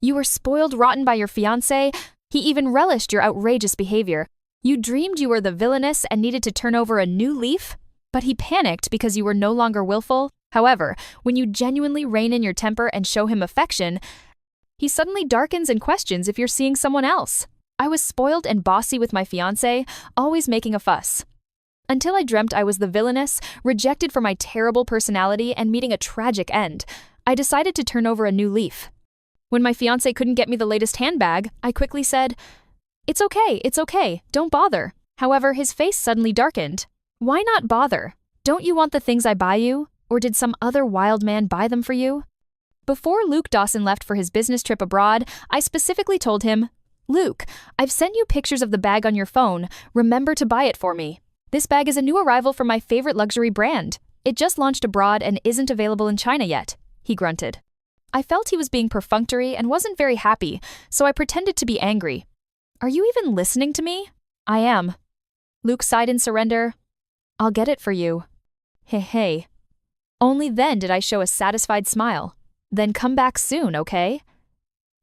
You were spoiled rotten by your fiancé. He even relished your outrageous behavior. You dreamed you were the villainess and needed to turn over a new leaf? But he panicked because you were no longer willful. However, when you genuinely rein in your temper and show him affection, he suddenly darkens and questions if you're seeing someone else. I was spoiled and bossy with my fiancé, always making a fuss. Until I dreamt I was the villainess, rejected for my terrible personality and meeting a tragic end, I decided to turn over a new leaf. When my fiancé couldn't get me the latest handbag, I quickly said, it's okay, don't bother. However, his face suddenly darkened. Why not bother? Don't you want the things I buy you? Or did some other wild man buy them for you? Before Luke Dawson left for his business trip abroad, I specifically told him, Luke, I've sent you pictures of the bag on your phone. Remember to buy it for me. This bag is a new arrival from my favorite luxury brand. It just launched abroad and isn't available in China yet, he grunted. I felt he was being perfunctory and wasn't very happy, so I pretended to be angry. Are you even listening to me? I am. Luke sighed in surrender. I'll get it for you. Hey. Only then did I show a satisfied smile. Then come back soon, okay?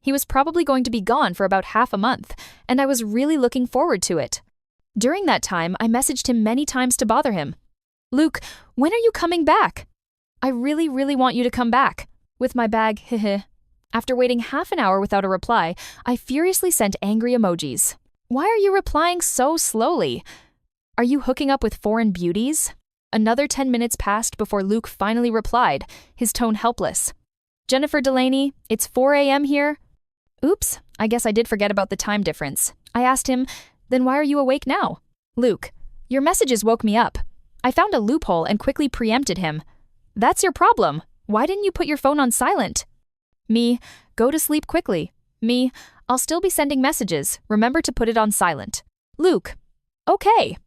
He was probably going to be gone for about half a month, and I was really looking forward to it. During that time, I messaged him many times to bother him. Luke, when are you coming back? I really want you to come back. With my bag, heh. After waiting half an hour without a reply, I furiously sent angry emojis. Why are you replying so slowly? Are you hooking up with foreign beauties? Another 10 minutes passed before Luke finally replied, his tone helpless. Jennifer Delaney, it's 4 a.m. here. Oops, I guess I did forget about the time difference. I asked him, then why are you awake now? Luke, your messages woke me up. I found a loophole and quickly preempted him. That's your problem. Why didn't you put your phone on silent? Me, go to sleep quickly. Me, I'll still be sending messages. Remember to put it on silent. Luke, okay.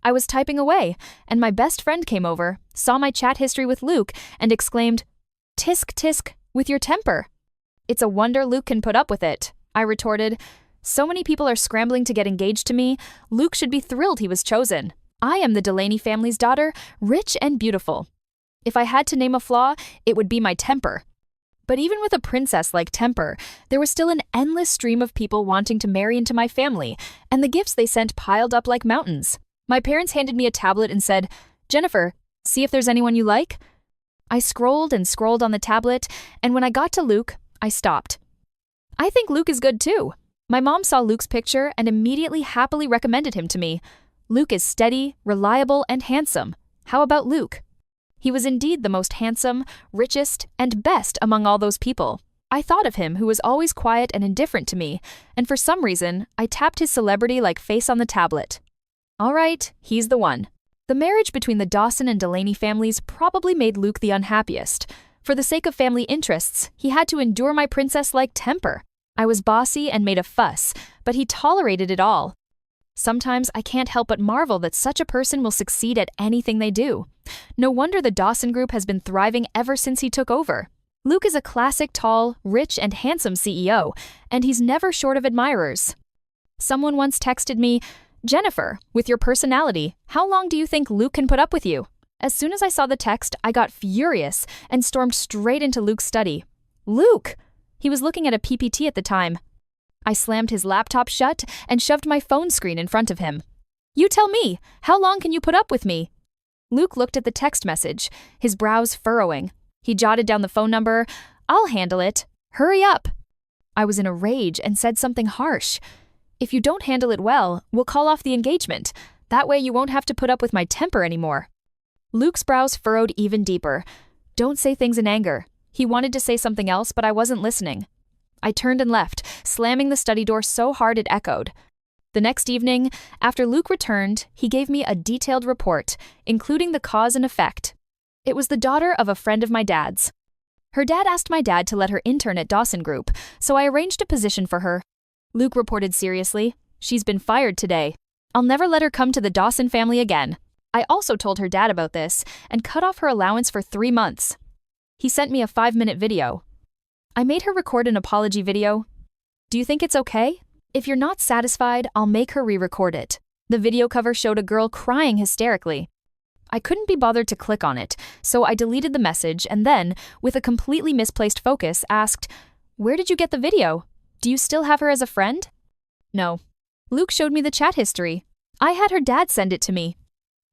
I was typing away, and my best friend came over, saw my chat history with Luke, and exclaimed, tisk, with your temper. It's a wonder Luke can put up with it, I retorted. So many people are scrambling to get engaged to me. Luke should be thrilled he was chosen. I am the Delaney family's daughter, rich and beautiful. If I had to name a flaw, it would be my temper. But even with a princess like temper, there was still an endless stream of people wanting to marry into my family, and the gifts they sent piled up like mountains. My parents handed me a tablet and said, Jennifer, see if there's anyone you like. I scrolled on the tablet, and when I got to Luke, I stopped. I think Luke is good too. My mom saw Luke's picture and immediately happily recommended him to me. Luke is steady, reliable, and handsome. How about Luke? He was indeed the most handsome, richest, and best among all those people. I thought of him who was always quiet and indifferent to me, and for some reason, I tapped his celebrity-like face on the tablet. All right, he's the one. The marriage between the Dawson and Delaney families probably made Luke the unhappiest. For the sake of family interests, he had to endure my princess-like temper. I was bossy and made a fuss, but he tolerated it all. Sometimes I can't help but marvel that such a person will succeed at anything they do. No wonder the Dawson Group has been thriving ever since he took over. Luke is a classic, tall, rich, and handsome CEO, and he's never short of admirers. Someone once texted me, Jennifer, with your personality, how long do you think Luke can put up with you? As soon as I saw the text, I got furious and stormed straight into Luke's study. Luke! He was looking at a PPT at the time. I slammed his laptop shut and shoved my phone screen in front of him. You tell me, how long can you put up with me? Luke looked at the text message, his brows furrowing. He jotted down the phone number. I'll handle it. Hurry up. I was in a rage and said something harsh. If you don't handle it well, we'll call off the engagement. That way you won't have to put up with my temper anymore. Luke's brows furrowed even deeper. Don't say things in anger. He wanted to say something else, but I wasn't listening. I turned and left, slamming the study door so hard it echoed. The next evening, after Luke returned, he gave me a detailed report, including the cause and effect. It was the daughter of a friend of my dad's. Her dad asked my dad to let her intern at Dawson Group, so I arranged a position for her. Luke reported seriously, she's been fired today. I'll never let her come to the Dawson family again. I also told her dad about this and cut off her allowance for 3 months. He sent me a 5-minute video. I made her record an apology video. Do you think it's okay? If you're not satisfied, I'll make her re-record it. The video cover showed a girl crying hysterically. I couldn't be bothered to click on it, so I deleted the message and then, with a completely misplaced focus, asked, Where did you get the video? Do you still have her as a friend? No. Luke showed me the chat history. I had her dad send it to me.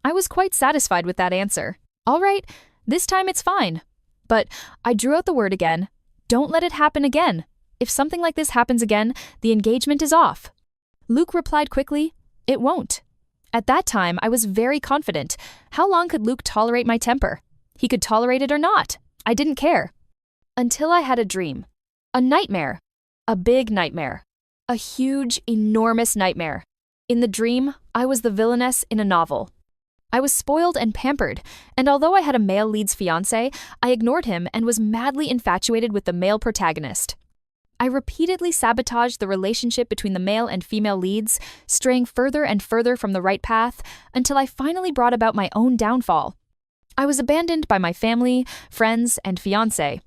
I was quite satisfied with that answer. All right, this time it's fine. But I drew out the word again. Don't let it happen again. If something like this happens again, the engagement is off. Luke replied quickly, it won't. At that time, I was very confident. How long could Luke tolerate my temper? He could tolerate it or not. I didn't care. Until I had a dream. A nightmare. A big nightmare. A huge, enormous nightmare. In the dream, I was the villainess in a novel. I was spoiled and pampered, and although I had a male lead's fiancé, I ignored him and was madly infatuated with the male protagonist. I repeatedly sabotaged the relationship between the male and female leads, straying further and further from the right path, until I finally brought about my own downfall. I was abandoned by my family, friends, and fiancé.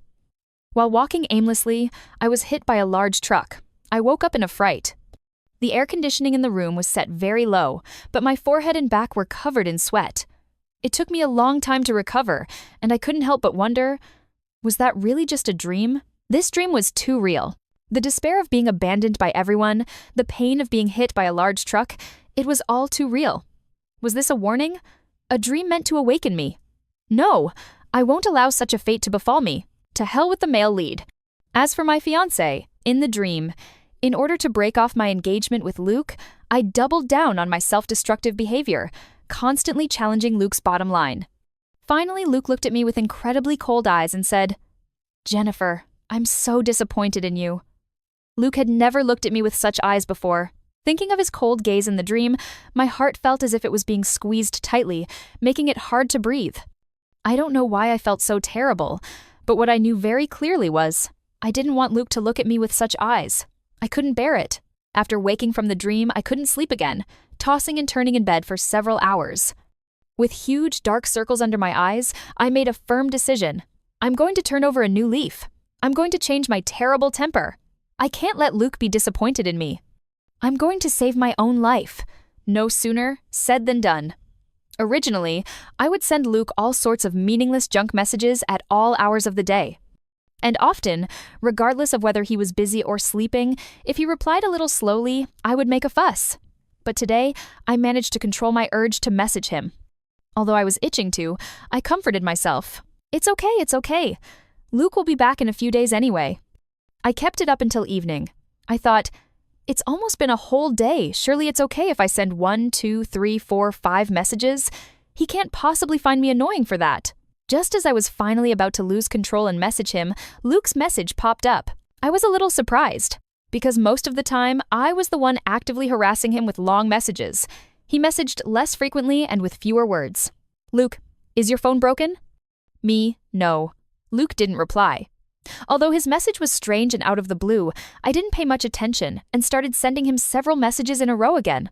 While walking aimlessly, I was hit by a large truck. I woke up in a fright. The air conditioning in the room was set very low, but my forehead and back were covered in sweat. It took me a long time to recover, and I couldn't help but wonder, was that really just a dream? This dream was too real. The despair of being abandoned by everyone, the pain of being hit by a large truck, it was all too real. Was this a warning? A dream meant to awaken me? No, I won't allow such a fate to befall me. To hell with the male lead. As for my fiancé, in the dream, in order to break off my engagement with Luke, I doubled down on my self-destructive behavior, constantly challenging Luke's bottom line. Finally, Luke looked at me with incredibly cold eyes and said, "Jennifer, I'm so disappointed in you." Luke had never looked at me with such eyes before. Thinking of his cold gaze in the dream, my heart felt as if it was being squeezed tightly, making it hard to breathe. I don't know why I felt so terrible, but what I knew very clearly was, I didn't want Luke to look at me with such eyes. I couldn't bear it. After waking from the dream, I couldn't sleep again, tossing and turning in bed for several hours. With huge dark circles under my eyes, I made a firm decision. I'm going to turn over a new leaf. I'm going to change my terrible temper. I can't let Luke be disappointed in me. I'm going to save my own life. No sooner said than done. Originally, I would send Luke all sorts of meaningless junk messages at all hours of the day. And often, regardless of whether he was busy or sleeping, if he replied a little slowly, I would make a fuss. But today, I managed to control my urge to message him. Although I was itching to, I comforted myself. It's okay. Luke will be back in a few days anyway. I kept it up until evening. I thought, it's almost been a whole day. Surely it's okay if I send 1, 2, 3, 4, 5 messages. He can't possibly find me annoying for that. Just as I was finally about to lose control and message him, Luke's message popped up. I was a little surprised, because most of the time, I was the one actively harassing him with long messages. He messaged less frequently and with fewer words. Luke, is your phone broken? Me, no. Luke didn't reply. Although his message was strange and out of the blue, I didn't pay much attention and started sending him several messages in a row again.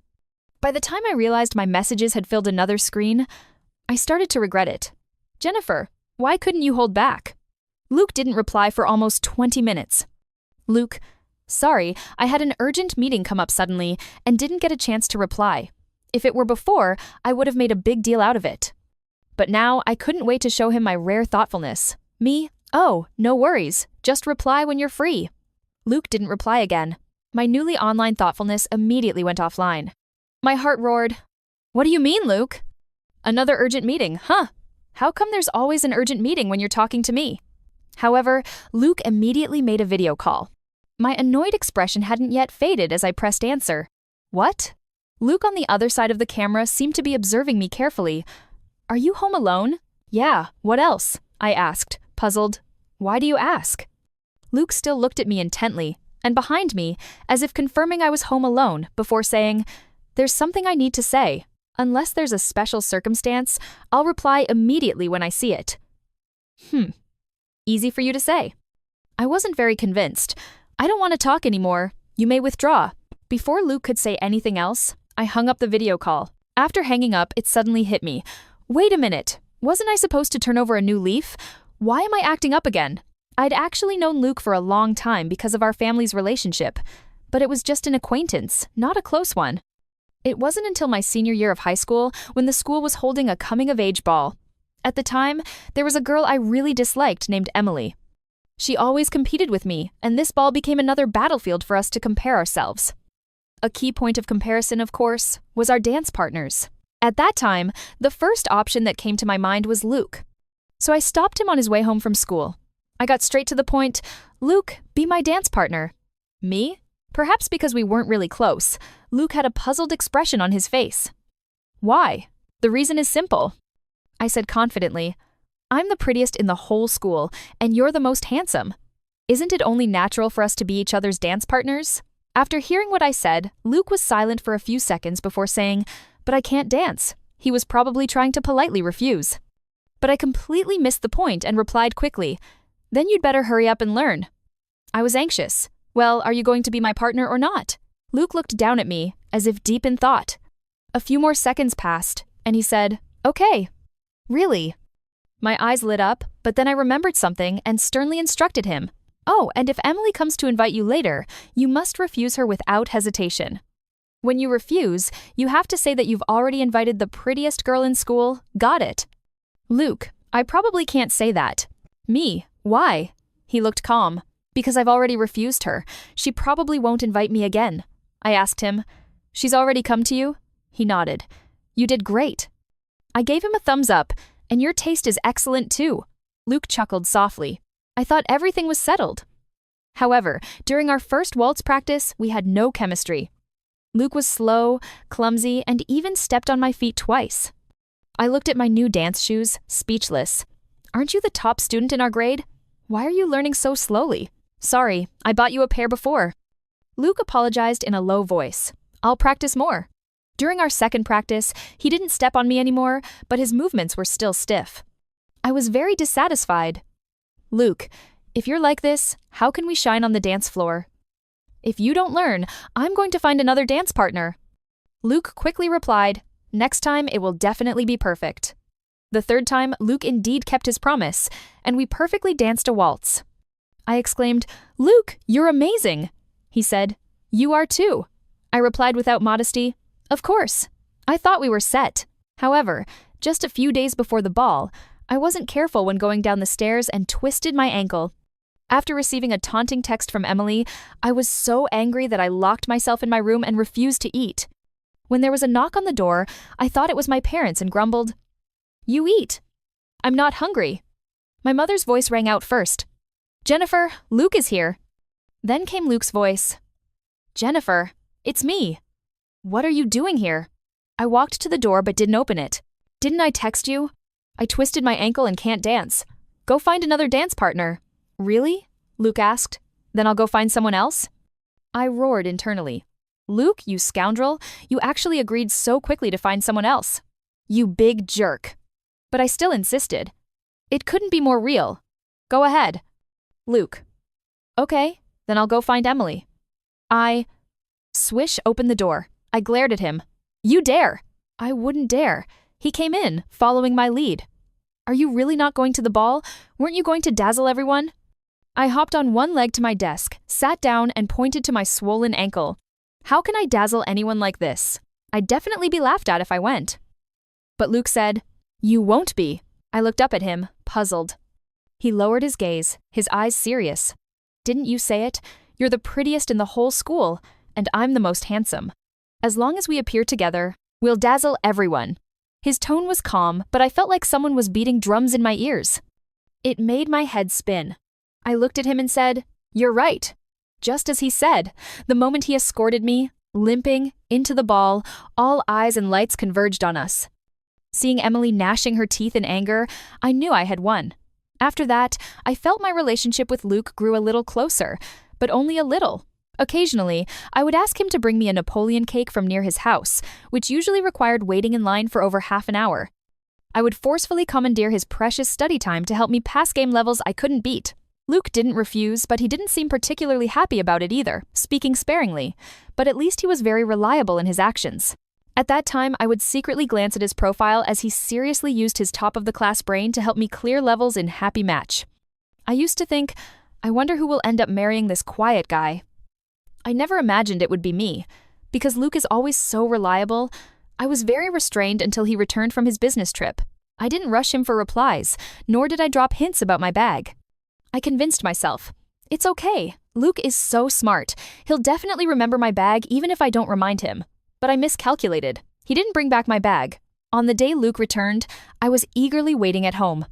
By the time I realized my messages had filled another screen, I started to regret it. Jennifer, why couldn't you hold back? Luke didn't reply for almost 20 minutes. Luke, sorry, I had an urgent meeting come up suddenly and didn't get a chance to reply. If it were before, I would have made a big deal out of it. But now I couldn't wait to show him my rare thoughtfulness. Me, oh, no worries, just reply when you're free. Luke didn't reply again. My newly online thoughtfulness immediately went offline. My heart roared, "What do you mean, Luke?" Another urgent meeting, huh? How come there's always an urgent meeting when you're talking to me? However, Luke immediately made a video call. My annoyed expression hadn't yet faded as I pressed answer. What? Luke on the other side of the camera seemed to be observing me carefully. Are you home alone? Yeah, what else? I asked, puzzled. Why do you ask? Luke still looked at me intently, and behind me, as if confirming I was home alone, before saying, there's something I need to say. Unless there's a special circumstance, I'll reply immediately when I see it. Easy for you to say. I wasn't very convinced. I don't want to talk anymore. You may withdraw. Before Luke could say anything else, I hung up the video call. After hanging up, it suddenly hit me. Wait a minute. Wasn't I supposed to turn over a new leaf? Why am I acting up again? I'd actually known Luke for a long time because of our family's relationship, but it was just an acquaintance, not a close one. It wasn't until my senior year of high school when the school was holding a coming-of-age ball. At the time, there was a girl I really disliked named Emily. She always competed with me, and this ball became another battlefield for us to compare ourselves. A key point of comparison, of course, was our dance partners. At that time, the first option that came to my mind was Luke. So I stopped him on his way home from school. I got straight to the point. Luke, be my dance partner. Me? Perhaps because we weren't really close, Luke had a puzzled expression on his face. Why? The reason is simple. I said confidently, I'm the prettiest in the whole school, and you're the most handsome. Isn't it only natural for us to be each other's dance partners? After hearing what I said, Luke was silent for a few seconds before saying, but I can't dance. He was probably trying to politely refuse. But I completely missed the point and replied quickly, then you'd better hurry up and learn. I was anxious. Well, are you going to be my partner or not? Luke looked down at me, as if deep in thought. A few more seconds passed, and he said, okay. Really? My eyes lit up, but then I remembered something and sternly instructed him. Oh, and if Emily comes to invite you later, you must refuse her without hesitation. When you refuse, you have to say that you've already invited the prettiest girl in school. Got it? Luke, I probably can't say that. Me, why? He looked calm. Because I've already refused her. She probably won't invite me again. I asked him, she's already come to you? He nodded. You did great. I gave him a thumbs up, and your taste is excellent too. Luke chuckled softly. I thought everything was settled. However, during our first waltz practice, we had no chemistry. Luke was slow, clumsy, and even stepped on my feet twice. I looked at my new dance shoes, speechless. Aren't you the top student in our grade? Why are you learning so slowly? Sorry, I bought you a pair before. Luke apologized in a low voice. I'll practice more. During our second practice, he didn't step on me anymore, but his movements were still stiff. I was very dissatisfied. Luke, if you're like this, how can we shine on the dance floor? If you don't learn, I'm going to find another dance partner. Luke quickly replied, next time it will definitely be perfect. The third time, Luke indeed kept his promise, and we perfectly danced a waltz. I exclaimed, Luke, you're amazing. He said, you are too. I replied without modesty, of course. I thought we were set. However, just a few days before the ball, I wasn't careful when going down the stairs and twisted my ankle. After receiving a taunting text from Emily, I was so angry that I locked myself in my room and refused to eat. When there was a knock on the door, I thought it was my parents and grumbled, you eat. I'm not hungry. My mother's voice rang out first. Jennifer, Luke is here. Then came Luke's voice. Jennifer, it's me. What are you doing here? I walked to the door but didn't open it. Didn't I text you? I twisted my ankle and can't dance. Go find another dance partner. Really? Luke asked. Then I'll go find someone else? I roared internally. Luke, you scoundrel, you actually agreed so quickly to find someone else. You big jerk. But I still insisted. It couldn't be more real. Go ahead. Luke. Okay, then I'll go find Emily. Swish opened the door. I glared at him. You dare. I wouldn't dare. He came in, following my lead. Are you really not going to the ball? Weren't you going to dazzle everyone? I hopped on one leg to my desk, sat down, and pointed to my swollen ankle. How can I dazzle anyone like this? I'd definitely be laughed at if I went. But Luke said, you won't be. I looked up at him, puzzled. He lowered his gaze, his eyes serious. Didn't you say it? You're the prettiest in the whole school, and I'm the most handsome. As long as we appear together, we'll dazzle everyone. His tone was calm, but I felt like someone was beating drums in my ears. It made my head spin. I looked at him and said, you're right. Just as he said, the moment he escorted me, limping, into the ball, all eyes and lights converged on us. Seeing Emily gnashing her teeth in anger, I knew I had won. After that, I felt my relationship with Luke grew a little closer, but only a little. Occasionally, I would ask him to bring me a Napoleon cake from near his house, which usually required waiting in line for over half an hour. I would forcefully commandeer his precious study time to help me pass game levels I couldn't beat. Luke didn't refuse, but he didn't seem particularly happy about it either, speaking sparingly, but at least he was very reliable in his actions. At that time, I would secretly glance at his profile as he seriously used his top-of-the-class brain to help me clear levels in happy match. I used to think, I wonder who will end up marrying this quiet guy. I never imagined it would be me. Because Luke is always so reliable, I was very restrained until he returned from his business trip. I didn't rush him for replies, nor did I drop hints about my bag. I convinced myself. It's okay. Luke is so smart. He'll definitely remember my bag even if I don't remind him. But I miscalculated. He didn't bring back my bag. On the day Luke returned, I was eagerly waiting at home.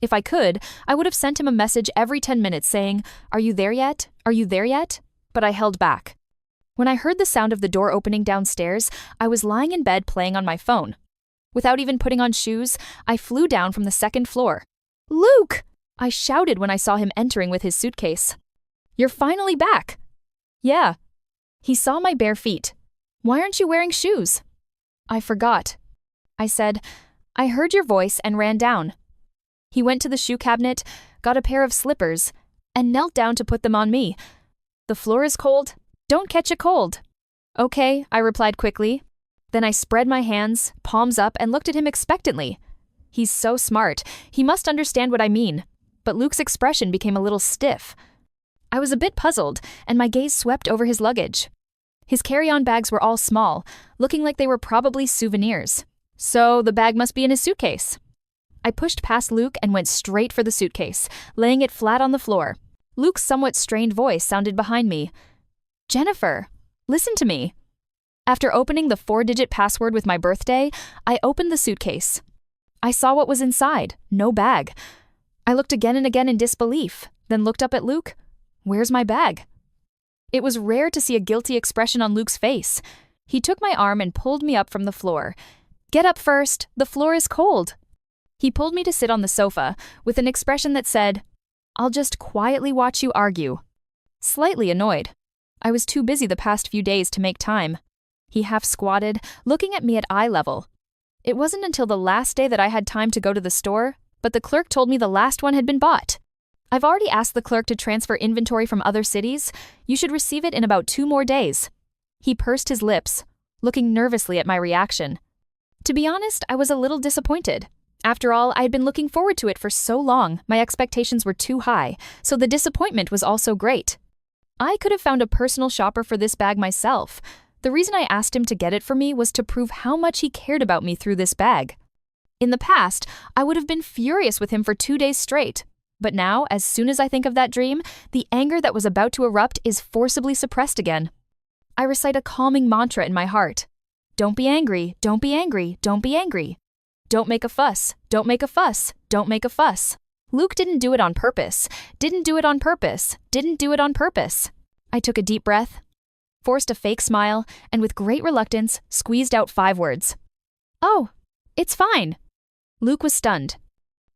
If I could, I would have sent him a message every 10 minutes saying, "Are you there yet? Are you there yet?" But I held back. When I heard the sound of the door opening downstairs, I was lying in bed playing on my phone. Without even putting on shoes, I flew down from the second floor. "Luke!" I shouted when I saw him entering with his suitcase. "You're finally back." "Yeah." He saw my bare feet. "Why aren't you wearing shoes?" "I forgot." I said, "I heard your voice and ran down." He went to the shoe cabinet, got a pair of slippers, and knelt down to put them on me. "The floor is cold. Don't catch a cold." "Okay," I replied quickly. Then I spread my hands, palms up, and looked at him expectantly. He's so smart. He must understand what I mean. But Luke's expression became a little stiff. I was a bit puzzled, and my gaze swept over his luggage. His carry-on bags were all small, looking like they were probably souvenirs. So the bag must be in his suitcase. I pushed past Luke and went straight for the suitcase, laying it flat on the floor. Luke's somewhat strained voice sounded behind me. "Jennifer, listen to me." After opening the 4-digit password with my birthday, I opened the suitcase. I saw what was inside, no bag. I looked again and again in disbelief, then looked up at Luke. "Where's my bag?" It was rare to see a guilty expression on Luke's face. He took my arm and pulled me up from the floor. "Get up first, the floor is cold." He pulled me to sit on the sofa, with an expression that said, "I'll just quietly watch you argue." Slightly annoyed. I was too busy the past few days to make time. He half squatted, looking at me at eye level. It wasn't until the last day that I had time to go to the store, but the clerk told me the last one had been bought. "I've already asked the clerk to transfer inventory from other cities. You should receive it in about 2 more days." He pursed his lips, looking nervously at my reaction. To be honest, I was a little disappointed. After all, I had been looking forward to it for so long, my expectations were too high, so the disappointment was also great. I could have found a personal shopper for this bag myself. The reason I asked him to get it for me was to prove how much he cared about me through this bag. In the past, I would have been furious with him for 2 days straight. But now, as soon as I think of that dream, the anger that was about to erupt is forcibly suppressed again. I recite a calming mantra in my heart. Don't be angry, don't be angry, don't be angry. Don't make a fuss, don't make a fuss, don't make a fuss. Luke didn't do it on purpose, didn't do it on purpose, didn't do it on purpose. I took a deep breath, forced a fake smile, and with great reluctance, squeezed out 5 words. "Oh, it's fine." Luke was stunned.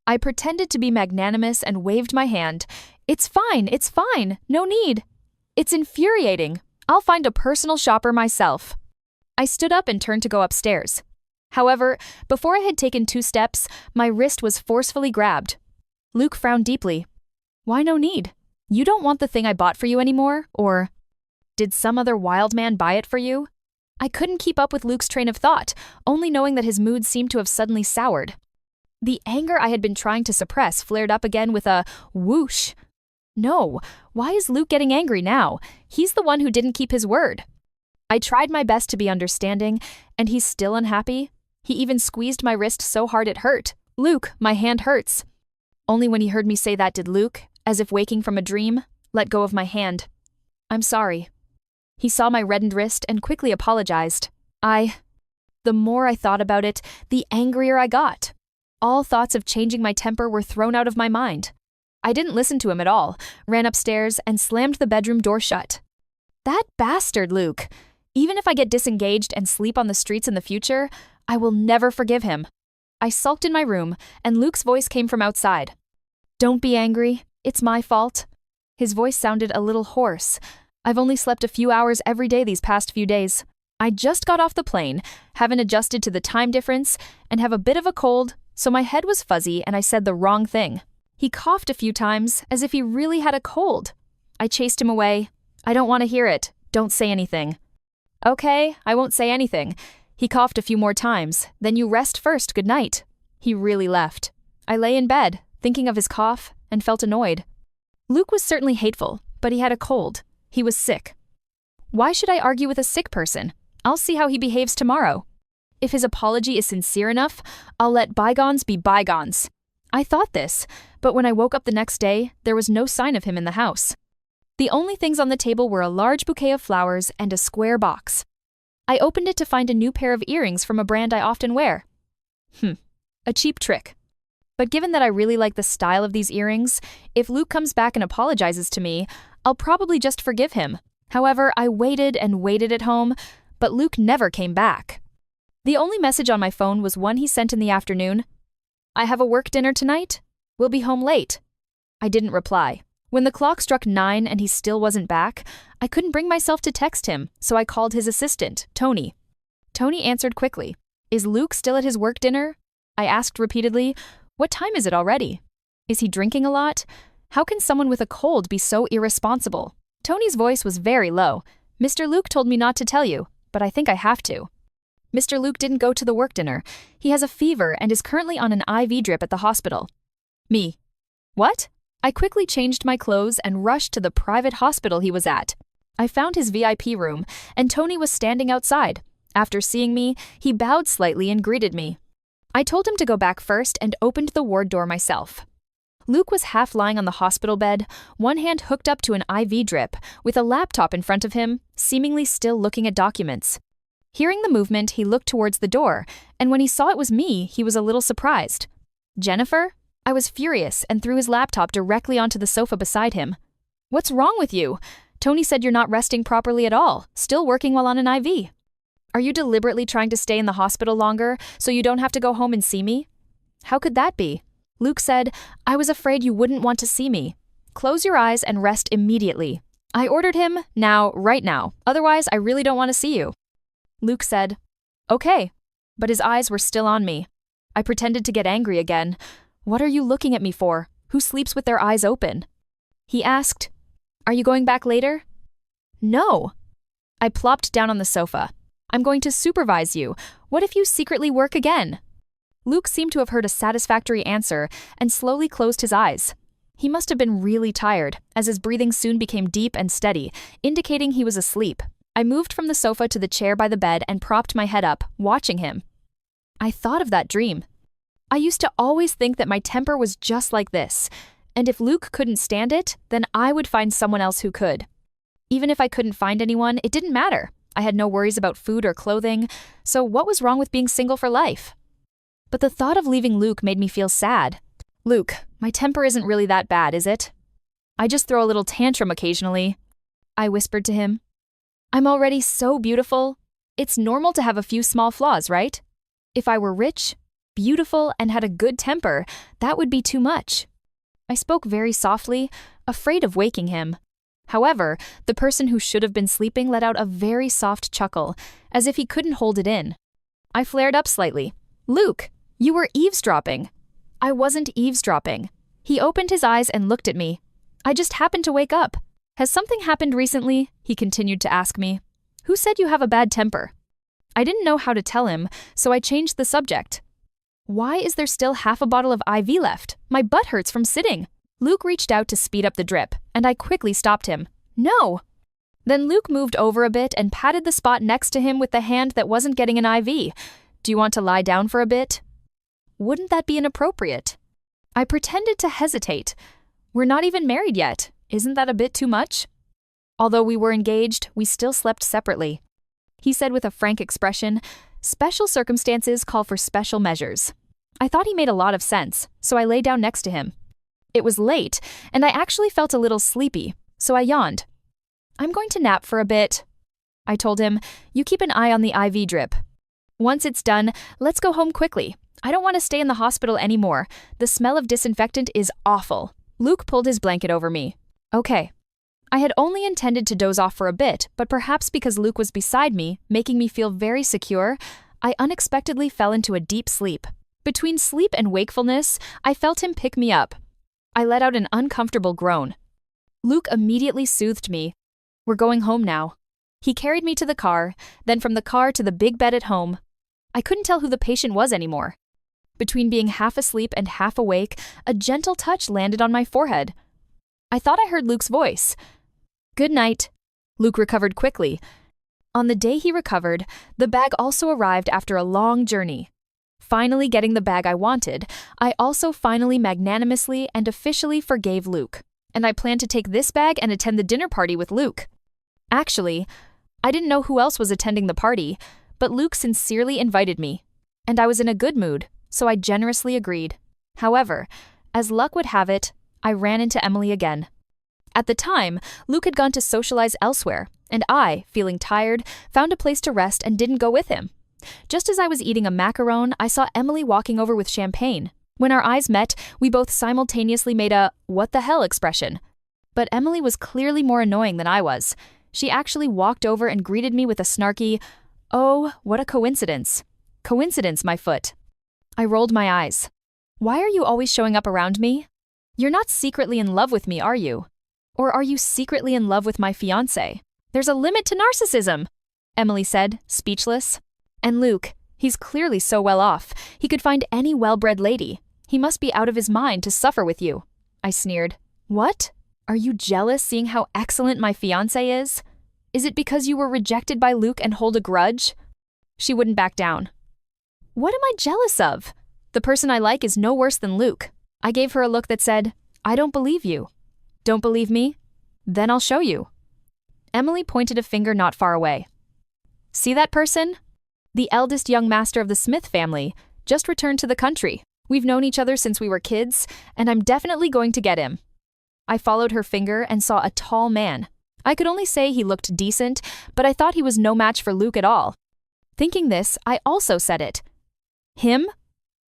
I pretended to be magnanimous and waved my hand. It's fine, no need." "It's infuriating. I'll find a personal shopper myself." I stood up and turned to go upstairs. However, before I had taken 2 steps, my wrist was forcefully grabbed. Luke frowned deeply. "Why no need? You don't want the thing I bought for you anymore, or did some other wild man buy it for you?" I couldn't keep up with Luke's train of thought, only knowing that his mood seemed to have suddenly soured. The anger I had been trying to suppress flared up again with a whoosh. No, why is Luke getting angry now? He's the one who didn't keep his word. I tried my best to be understanding, and he's still unhappy. He even squeezed my wrist so hard it hurt. "Luke, my hand hurts." Only when he heard me say that did Luke, as if waking from a dream, let go of my hand. "I'm sorry." He saw my reddened wrist and quickly apologized. The more I thought about it, the angrier I got. All thoughts of changing my temper were thrown out of my mind. I didn't listen to him at all, ran upstairs, and slammed the bedroom door shut. That bastard, Luke. Even if I get disengaged and sleep on the streets in the future, I will never forgive him. I sulked in my room, and Luke's voice came from outside. "Don't be angry. It's my fault." His voice sounded a little hoarse. I've only slept a few hours every day these past few days. I just got off the plane, haven't adjusted to the time difference, and have a bit of a cold, so my head was fuzzy and I said the wrong thing. He coughed a few times, as if he really had a cold. I chased him away. "I don't want to hear it. Don't say anything." "Okay, I won't say anything." He coughed a few more times. "Then you rest first, good night." He really left. I lay in bed, thinking of his cough, and felt annoyed. Luke was certainly hateful, but he had a cold. He was sick. Why should I argue with a sick person? I'll see how he behaves tomorrow. If his apology is sincere enough, I'll let bygones be bygones. I thought this, but when I woke up the next day, there was no sign of him in the house. The only things on the table were a large bouquet of flowers and a square box. I opened it to find a new pair of earrings from a brand I often wear. A cheap trick. But given that I really like the style of these earrings, if Luke comes back and apologizes to me, I'll probably just forgive him. However, I waited and waited at home, but Luke never came back. The only message on my phone was one he sent in the afternoon. "I have a work dinner tonight. We'll be home late." I didn't reply. When the clock struck 9 and he still wasn't back, I couldn't bring myself to text him, so I called his assistant, Tony. Tony answered quickly. "Is Luke still at his work dinner?" I asked repeatedly. "What time is it already? Is he drinking a lot? How can someone with a cold be so irresponsible?" Tony's voice was very low. "Mr. Luke told me not to tell you, but I think I have to. Mr. Luke didn't go to the work dinner. He has a fever and is currently on an IV drip at the hospital." Me. What? I quickly changed my clothes and rushed to the private hospital he was at. I found his VIP room, and Tony was standing outside. After seeing me, he bowed slightly and greeted me. I told him to go back first and opened the ward door myself. Luke was half lying on the hospital bed, one hand hooked up to an IV drip, with a laptop in front of him, seemingly still looking at documents. Hearing the movement, he looked towards the door, and when he saw it was me, he was a little surprised. "Jennifer?" I was furious and threw his laptop directly onto the sofa beside him. "What's wrong with you? Tony said you're not resting properly at all, still working while on an IV. Are you deliberately trying to stay in the hospital longer so you don't have to go home and see me?" "How could that be?" Luke said, "I was afraid you wouldn't want to see me. Close your eyes and rest immediately." I ordered him, "Now, right now, otherwise I really don't want to see you." Luke said, "Okay," but his eyes were still on me. I pretended to get angry again. "What are you looking at me for? Who sleeps with their eyes open?" He asked, "Are you going back later?" "No." I plopped down on the sofa. "I'm going to supervise you. What if you secretly work again?" Luke seemed to have heard a satisfactory answer and slowly closed his eyes. He must have been really tired, as his breathing soon became deep and steady, indicating he was asleep. I moved from the sofa to the chair by the bed and propped my head up, watching him. I thought of that dream. I used to always think that my temper was just like this, and if Luke couldn't stand it, then I would find someone else who could. Even if I couldn't find anyone, it didn't matter. I had no worries about food or clothing, so what was wrong with being single for life? But the thought of leaving Luke made me feel sad. "Luke, my temper isn't really that bad, is it? I just throw a little tantrum occasionally," I whispered to him. "I'm already so beautiful. It's normal to have a few small flaws, right? If I were rich, beautiful, and had a good temper, that would be too much." I spoke very softly, afraid of waking him. However, the person who should have been sleeping let out a very soft chuckle, as if he couldn't hold it in. I flared up slightly. "Luke, you were eavesdropping." I wasn't eavesdropping. He opened his eyes and looked at me. "I just happened to wake up. Has something happened recently?" he continued to ask me. "Who said you have a bad temper?" I didn't know how to tell him, so I changed the subject. "Why is there still half a bottle of IV left? My butt hurts from sitting." Luke reached out to speed up the drip, and I quickly stopped him. "No." Then Luke moved over a bit and patted the spot next to him with the hand that wasn't getting an IV. "Do you want to lie down for a bit?" Wouldn't that be inappropriate? I pretended to hesitate. "We're not even married yet. Isn't that a bit too much?" Although we were engaged, we still slept separately. He said with a frank expression, "Special circumstances call for special measures." I thought he made a lot of sense, so I lay down next to him. It was late, and I actually felt a little sleepy, so I yawned. "I'm going to nap for a bit." I told him, "You keep an eye on the IV drip. Once it's done, let's go home quickly. I don't want to stay in the hospital anymore. The smell of disinfectant is awful." Luke pulled his blanket over me. "Okay." I had only intended to doze off for a bit, but perhaps because Luke was beside me, making me feel very secure, I unexpectedly fell into a deep sleep. Between sleep and wakefulness, I felt him pick me up. I let out an uncomfortable groan. Luke immediately soothed me. "We're going home now." He carried me to the car, then from the car to the big bed at home. I couldn't tell who the patient was anymore. Between being half asleep and half awake, a gentle touch landed on my forehead. I thought I heard Luke's voice. "Good night." Luke recovered quickly. On the day he recovered, the bag also arrived after a long journey. Finally getting the bag I wanted, I also finally magnanimously and officially forgave Luke. And I planned to take this bag and attend the dinner party with Luke. Actually, I didn't know who else was attending the party, but Luke sincerely invited me. And I was in a good mood, so I generously agreed. However, as luck would have it, I ran into Emily again. At the time, Luke had gone to socialize elsewhere, and I, feeling tired, found a place to rest and didn't go with him. Just as I was eating a macaron, I saw Emily walking over with champagne. When our eyes met, we both simultaneously made a "what the hell" expression. But Emily was clearly more annoying than I was. She actually walked over and greeted me with a snarky, "Oh, what a coincidence. Coincidence, my foot." I rolled my eyes. "Why are you always showing up around me? You're not secretly in love with me, are you? Or are you secretly in love with my fiancé? There's a limit to narcissism," Emily said, speechless. "And Luke, he's clearly so well off. He could find any well-bred lady. He must be out of his mind to suffer with you," I sneered. "What? Are you jealous seeing how excellent my fiancé is? Is it because you were rejected by Luke and hold a grudge?" She wouldn't back down. "What am I jealous of? The person I like is no worse than Luke." I gave her a look that said, "I don't believe you." "Don't believe me? Then I'll show you." Emily pointed a finger not far away. "See that person? The eldest young master of the Smith family, just returned to the country. We've known each other since we were kids, and I'm definitely going to get him." I followed her finger and saw a tall man. I could only say he looked decent, but I thought he was no match for Luke at all. Thinking this, I also said it. "Him?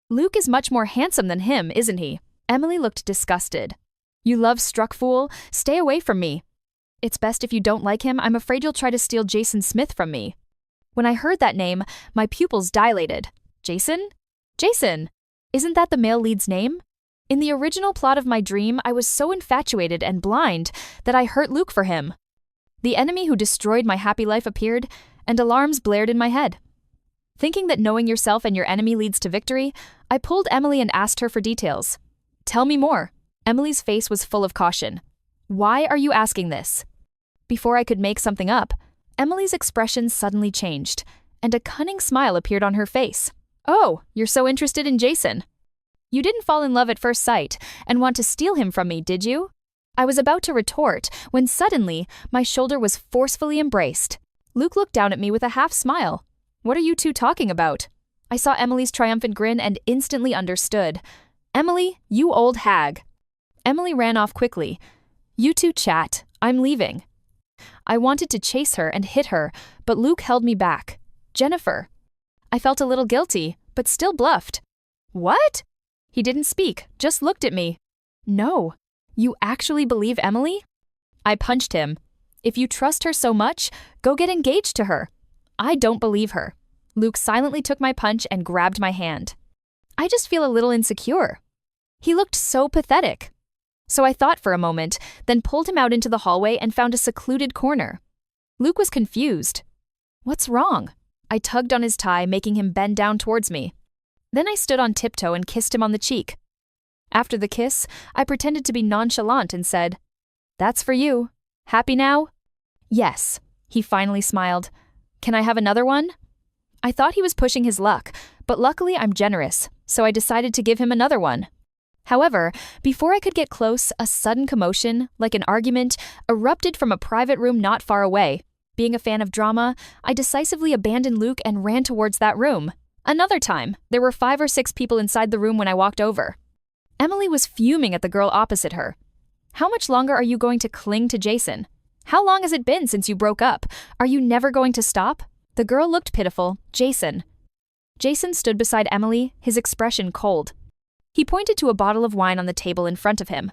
Luke is much more handsome than him, isn't he?" Emily looked disgusted. "You love-struck fool, stay away from me. It's best if you don't like him. I'm afraid you'll try to steal Jason Smith from me." When I heard that name, my pupils dilated. Jason? Jason! Isn't that the male lead's name? In the original plot of my dream, I was so infatuated and blind that I hurt Luke for him. The enemy who destroyed my happy life appeared, and alarms blared in my head. Thinking that knowing yourself and your enemy leads to victory, I pulled Emily and asked her for details. "Tell me more." Emily's face was full of caution. "Why are you asking this?" Before I could make something up, Emily's expression suddenly changed, and a cunning smile appeared on her face. "Oh, you're so interested in Jason. You didn't fall in love at first sight and want to steal him from me, did you?" I was about to retort when suddenly my shoulder was forcefully embraced. Luke looked down at me with a half smile. "What are you two talking about?" I saw Emily's triumphant grin and instantly understood. "Emily, you old hag." Emily ran off quickly. "You two chat. I'm leaving." I wanted to chase her and hit her, but Luke held me back. "Jennifer." I felt a little guilty, but still bluffed. "What?" He didn't speak, just looked at me. "No. You actually believe Emily?" I punched him. "If you trust her so much, go get engaged to her." "I don't believe her." Luke silently took my punch and grabbed my hand. "I just feel a little insecure." He looked so pathetic. So I thought for a moment, then pulled him out into the hallway and found a secluded corner. Luke was confused. "What's wrong?" I tugged on his tie, making him bend down towards me. Then I stood on tiptoe and kissed him on the cheek. After the kiss, I pretended to be nonchalant and said, "That's for you. Happy now?" "Yes." He finally smiled. "Can I have another one?" I thought he was pushing his luck, but luckily I'm generous, so I decided to give him another one. However, before I could get close, a sudden commotion, like an argument, erupted from a private room not far away. Being a fan of drama, I decisively abandoned Luke and ran towards that room. Another time, there were 5 or 6 people inside the room when I walked over. Emily was fuming at the girl opposite her. "How much longer are you going to cling to Jason? How long has it been since you broke up? Are you never going to stop?" The girl looked pitiful. "Jason." Jason stood beside Emily, his expression cold. He pointed to a bottle of wine on the table in front of him.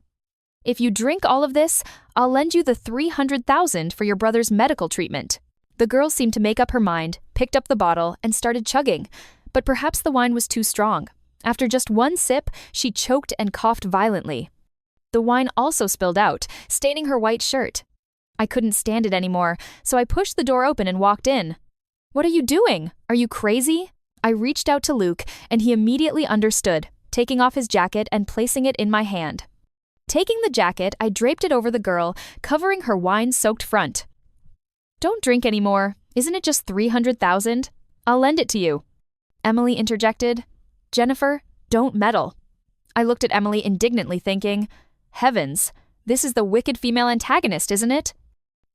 "If you drink all of this, I'll lend you the $300,000 for your brother's medical treatment." The girl seemed to make up her mind, picked up the bottle, and started chugging, but perhaps the wine was too strong. After just one sip, she choked and coughed violently. The wine also spilled out, staining her white shirt. I couldn't stand it anymore, so I pushed the door open and walked in. "What are you doing? Are you crazy?" I reached out to Luke, and he immediately understood, taking off his jacket and placing it in my hand. Taking the jacket, I draped it over the girl, covering her wine-soaked front. "Don't drink anymore. Isn't it just $300,000? I'll lend it to you." Emily interjected. Jennifer, don't meddle. I looked at Emily indignantly thinking, heavens, this is the wicked female antagonist, isn't it?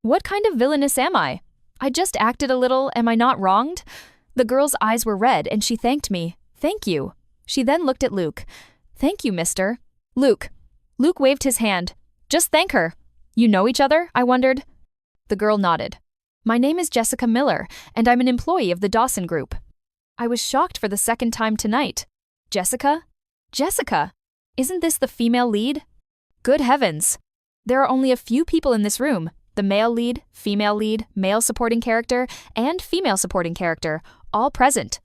What kind of villainess am I? I just acted a little, am I not wronged? The girl's eyes were red and she thanked me. Thank you. She then looked at Luke. Thank you, mister. Luke. Luke waved his hand. Just thank her. You know each other? I wondered. The girl nodded. My name is Jessica Miller, and I'm an employee of the Dawson Group. I was shocked for the second time tonight. Jessica? Jessica! Isn't this the female lead? Good heavens! There are only a few people in this room. The male lead, male supporting character, and female supporting character, all present.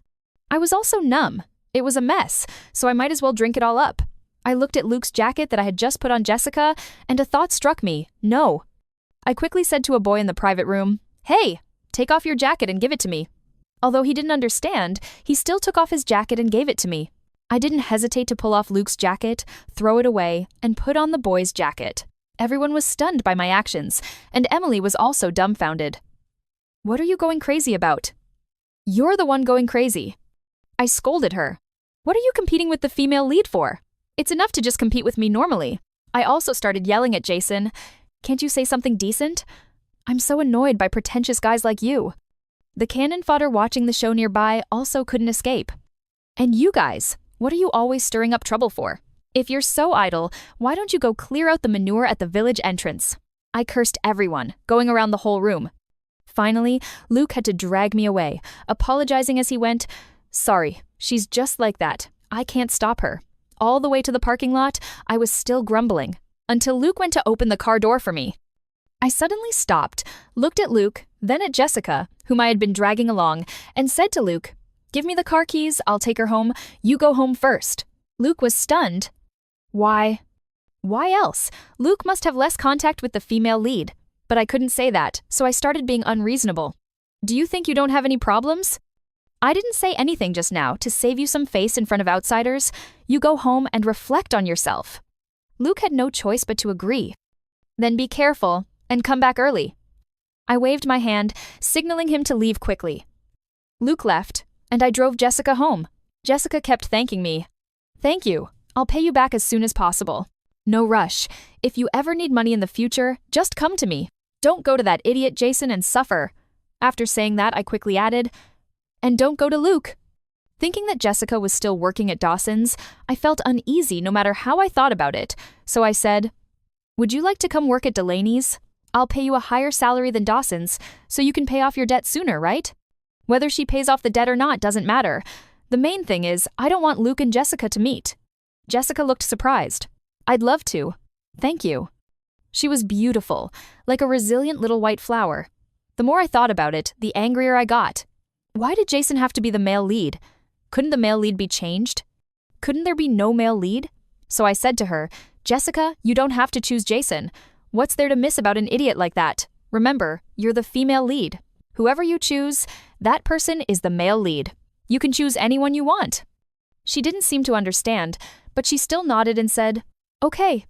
I was also numb. It was a mess, so I might as well drink it all up. I looked at Luke's jacket that I had just put on Jessica, and a thought struck me. No. I quickly said to a boy in the private room, Hey, take off your jacket and give it to me. Although he didn't understand, he still took off his jacket and gave it to me. I didn't hesitate to pull off Luke's jacket, throw it away, and put on the boy's jacket. Everyone was stunned by my actions, and Emily was also dumbfounded. What are you going crazy about? You're the one going crazy. I scolded her. What are you competing with the female lead for? It's enough to just compete with me normally. I also started yelling at Jason. Can't you say something decent? I'm so annoyed by pretentious guys like you. The cannon fodder watching the show nearby also couldn't escape. And you guys, what are you always stirring up trouble for? If you're so idle, why don't you go clear out the manure at the village entrance? I cursed everyone, going around the whole room. Finally, Luke had to drag me away, apologizing as he went, Sorry, she's just like that. I can't stop her. All the way to the parking lot, I was still grumbling, until Luke went to open the car door for me. I suddenly stopped, looked at Luke, then at Jessica, whom I had been dragging along, and said to Luke, Give me the car keys, I'll take her home, you go home first. Luke was stunned. Why else? Luke must have less contact with the female lead. But I couldn't say that, so I started being unreasonable. Do you think you don't have any problems? I didn't say anything just now to save you some face in front of outsiders. You go home and reflect on yourself. Luke had no choice but to agree. Then be careful and come back early. I waved my hand, signaling him to leave quickly. Luke left, and I drove Jessica home. Jessica kept thanking me. Thank you. I'll pay you back as soon as possible. No rush. If you ever need money in the future, just come to me. Don't go to that idiot Jason and suffer. After saying that, I quickly added, and don't go to Luke. Thinking that Jessica was still working at Dawson's, I felt uneasy no matter how I thought about it, so I said, Would you like to come work at Delaney's? I'll pay you a higher salary than Dawson's, so you can pay off your debt sooner, right? Whether she pays off the debt or not doesn't matter. The main thing is, I don't want Luke and Jessica to meet. Jessica looked surprised. I'd love to. Thank you. She was beautiful, like a resilient little white flower. The more I thought about it, the angrier I got. Why did Jason have to be the male lead? Couldn't the male lead be changed? Couldn't there be no male lead? So I said to her, Jessica, you don't have to choose Jason. What's there to miss about an idiot like that? Remember, you're the female lead. Whoever you choose, that person is the male lead. You can choose anyone you want. She didn't seem to understand, but she still nodded and said, Okay.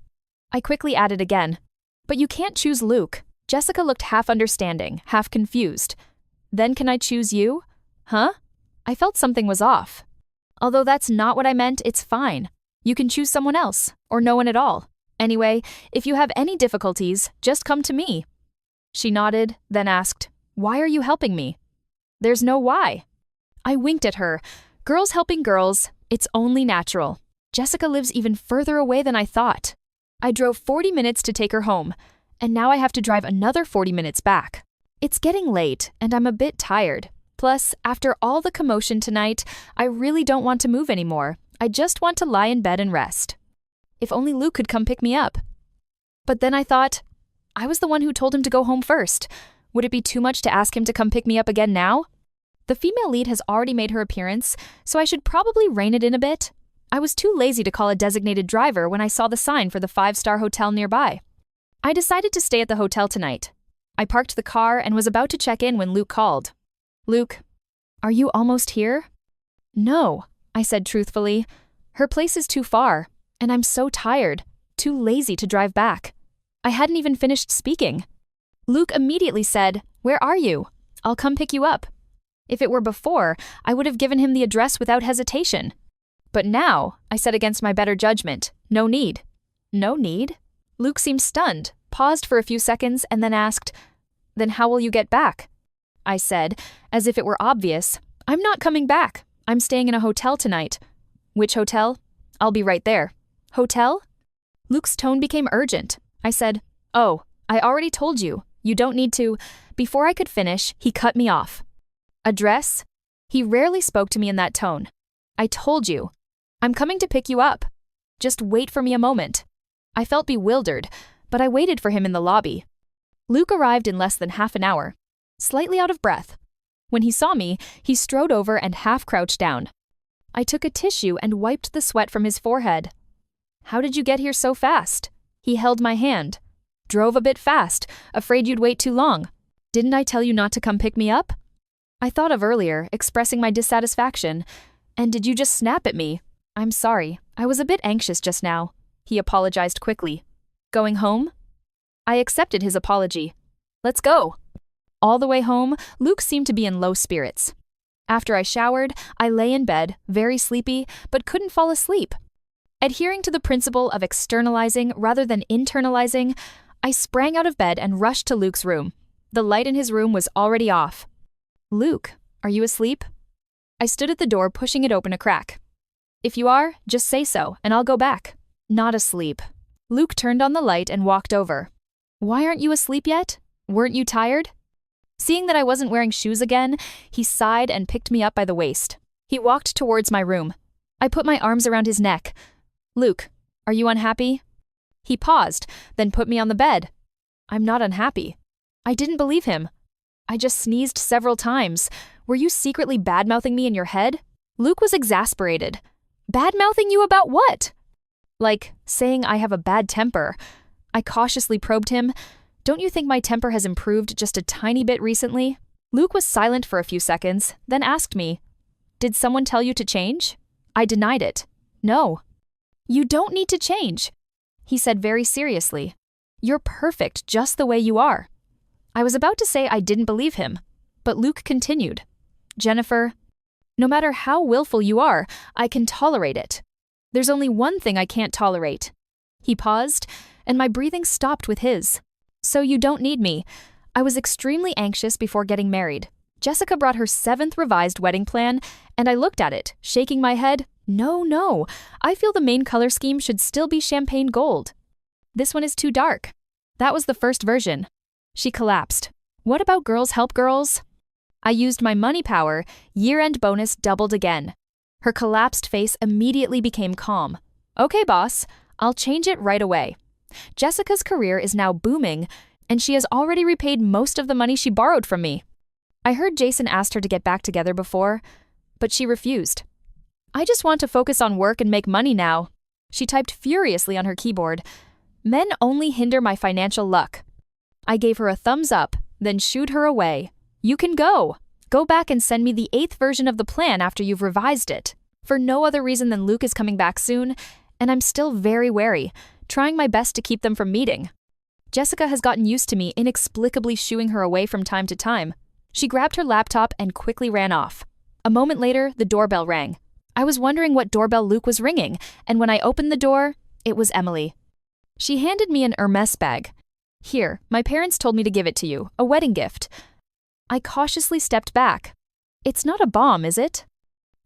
I quickly added again, But you can't choose Luke. Jessica looked half understanding, half confused. Then can I choose you? Huh? I felt something was off. Although that's not what I meant, it's fine. You can choose someone else, or no one at all. Anyway, if you have any difficulties, just come to me. She nodded, then asked, Why are you helping me? There's no why. I winked at her. Girls helping girls, it's only natural. Jessica lives even further away than I thought. I drove 40 minutes to take her home, and now I have to drive another 40 minutes back. It's getting late, and I'm a bit tired. Plus, after all the commotion tonight, I really don't want to move anymore. I just want to lie in bed and rest. If only Luke could come pick me up. But then I thought, I was the one who told him to go home first. Would it be too much to ask him to come pick me up again now? The female lead has already made her appearance, so I should probably rein it in a bit. I was too lazy to call a designated driver when I saw the sign for the 5-star hotel nearby. I decided to stay at the hotel tonight. I parked the car and was about to check in when Luke called. Luke, are you almost here? No, I said truthfully. Her place is too far, and I'm so tired, too lazy to drive back. I hadn't even finished speaking. Luke immediately said, Where are you? I'll come pick you up. If it were before, I would have given him the address without hesitation. But now, I said against my better judgment, no need. No need? Luke seemed stunned, paused for a few seconds, and then asked, "Then how will you get back?" I said, as if it were obvious, "I'm not coming back. I'm staying in a hotel tonight." "Which hotel?" "I'll be right there." "Hotel?" Luke's tone became urgent. I said, "Oh, I already told you. You don't need to." Before I could finish, he cut me off. "Address?" He rarely spoke to me in that tone. "I told you. I'm coming to pick you up. Just wait for me a moment." I felt bewildered, but I waited for him in the lobby. Luke arrived in less than half an hour, slightly out of breath. When he saw me, he strode over and half crouched down. I took a tissue and wiped the sweat from his forehead. "How did you get here so fast?" He held my hand. "Drove a bit fast, afraid you'd wait too long. Didn't I tell you not to come pick me up?" I thought of earlier, expressing my dissatisfaction. "And did you just snap at me?" "I'm sorry, I was a bit anxious just now." He apologized quickly. "Going home?" I accepted his apology. "Let's go." All the way home, Luke seemed to be in low spirits. After I showered, I lay in bed, very sleepy, but couldn't fall asleep. Adhering to the principle of externalizing rather than internalizing, I sprang out of bed and rushed to Luke's room. The light in his room was already off. "Luke, are you asleep?" I stood at the door, pushing it open a crack. "If you are, just say so, and I'll go back." "Not asleep." Luke turned on the light and walked over. "Why aren't you asleep yet? Weren't you tired?" Seeing that I wasn't wearing shoes again, he sighed and picked me up by the waist. He walked towards my room. I put my arms around his neck. "Luke, are you unhappy?" He paused, then put me on the bed. "I'm not unhappy." I didn't believe him. "I just sneezed several times. Were you secretly bad-mouthing me in your head?" Luke was exasperated. "Bad-mouthing you about what?" "Like, saying I have a bad temper." I cautiously probed him. "Don't you think my temper has improved just a tiny bit recently?" Luke was silent for a few seconds, then asked me, "Did someone tell you to change?" I denied it. "No." "You don't need to change." He said very seriously, "You're perfect just the way you are." I was about to say I didn't believe him, but Luke continued, "Jennifer, no matter how willful you are, I can tolerate it. There's only one thing I can't tolerate." He paused, and my breathing stopped with his. "So you don't need me." I was extremely anxious before getting married. Jessica brought her 7th revised wedding plan, and I looked at it, shaking my head. No, I feel the main color scheme should still be champagne gold. This one is too dark. That was the first version. She collapsed. "What about Girls Help Girls?" I used my money power, year-end bonus doubled again. Her collapsed face immediately became calm. "Okay, boss, I'll change it right away." Jessica's career is now booming, and she has already repaid most of the money she borrowed from me. I heard Jason asked her to get back together before, but she refused. "I just want to focus on work and make money now." She typed furiously on her keyboard. "Men only hinder my financial luck." I gave her a thumbs up, then shooed her away. "You can go. Go back and send me the 8th version of the plan after you've revised it." For no other reason than Luke is coming back soon, and I'm still very wary, trying my best to keep them from meeting. Jessica has gotten used to me inexplicably shooing her away from time to time. She grabbed her laptop and quickly ran off. A moment later, the doorbell rang. I was wondering what doorbell Luke was ringing, and when I opened the door, it was Emily. She handed me an Hermes bag. "Here, my parents told me to give it to you, a wedding gift." I cautiously stepped back. "It's not a bomb, is it?"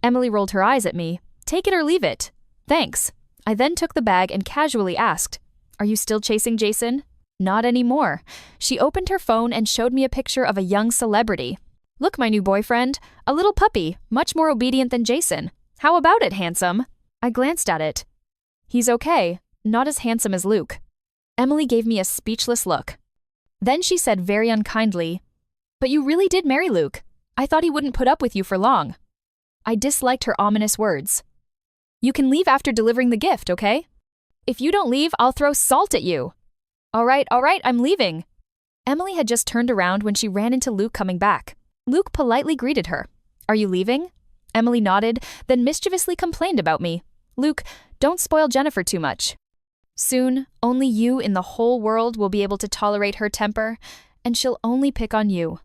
Emily rolled her eyes at me. "Take it or leave it." "Thanks." I then took the bag and casually asked, "Are you still chasing Jason?" "Not anymore." She opened her phone and showed me a picture of a young celebrity. "Look, my new boyfriend, a little puppy, much more obedient than Jason. How about it, handsome?" I glanced at it. "He's okay, not as handsome as Luke." Emily gave me a speechless look. Then she said very unkindly, "But you really did marry Luke. I thought he wouldn't put up with you for long." I disliked her ominous words. "You can leave after delivering the gift, okay? If you don't leave, I'll throw salt at you." All right, I'm leaving." Emily had just turned around when she ran into Luke coming back. Luke politely greeted her. "Are you leaving?" Emily nodded, then mischievously complained about me. "Luke, don't spoil Jennifer too much. Soon, only you in the whole world will be able to tolerate her temper, and she'll only pick on you."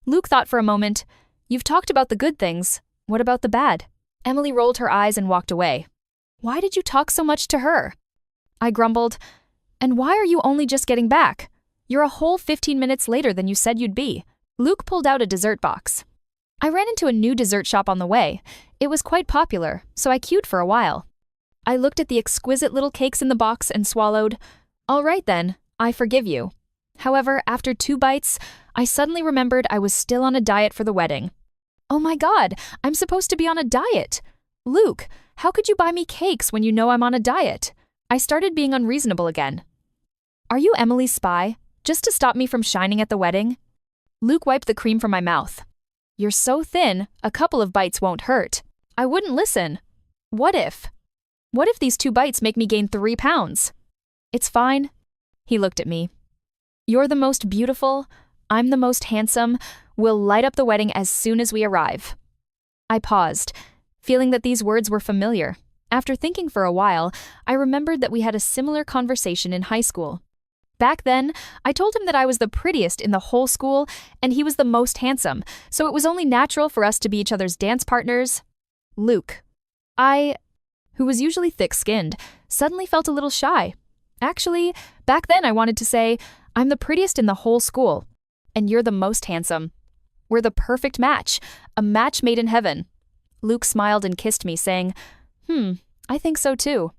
Luke thought for a moment. "You've talked about the good things. What about the bad?" Emily rolled her eyes and walked away. Why did you talk so much to her? I grumbled. And why are you only just getting back? You're a whole 15 minutes later than you said you'd be. Luke pulled out a dessert box. I ran into a new dessert shop on the way. It was quite popular, so I queued for a while. I looked at the exquisite little cakes in the box and swallowed. All right then, I forgive you. However, after 2 bites, I suddenly remembered I was still on a diet for the wedding. Oh my God, I'm supposed to be on a diet. Luke, how could you buy me cakes when you know I'm on a diet? I started being unreasonable again. Are you Emily's spy, just to stop me from shining at the wedding? Luke wiped the cream from my mouth. You're so thin, a couple of bites won't hurt. I wouldn't listen. What if? What if these 2 bites make me gain 3 pounds? It's fine. He looked at me. You're the most beautiful, I'm the most handsome, we'll light up the wedding as soon as we arrive. I paused, feeling that these words were familiar. After thinking for a while, I remembered that we had a similar conversation in high school. Back then, I told him that I was the prettiest in the whole school and he was the most handsome, so it was only natural for us to be each other's dance partners. Luke. I, who was usually thick-skinned, suddenly felt a little shy. Actually, back then I wanted to say, I'm the prettiest in the whole school, and you're the most handsome. We're the perfect match, a match made in heaven. Luke smiled and kissed me, saying, I think so too.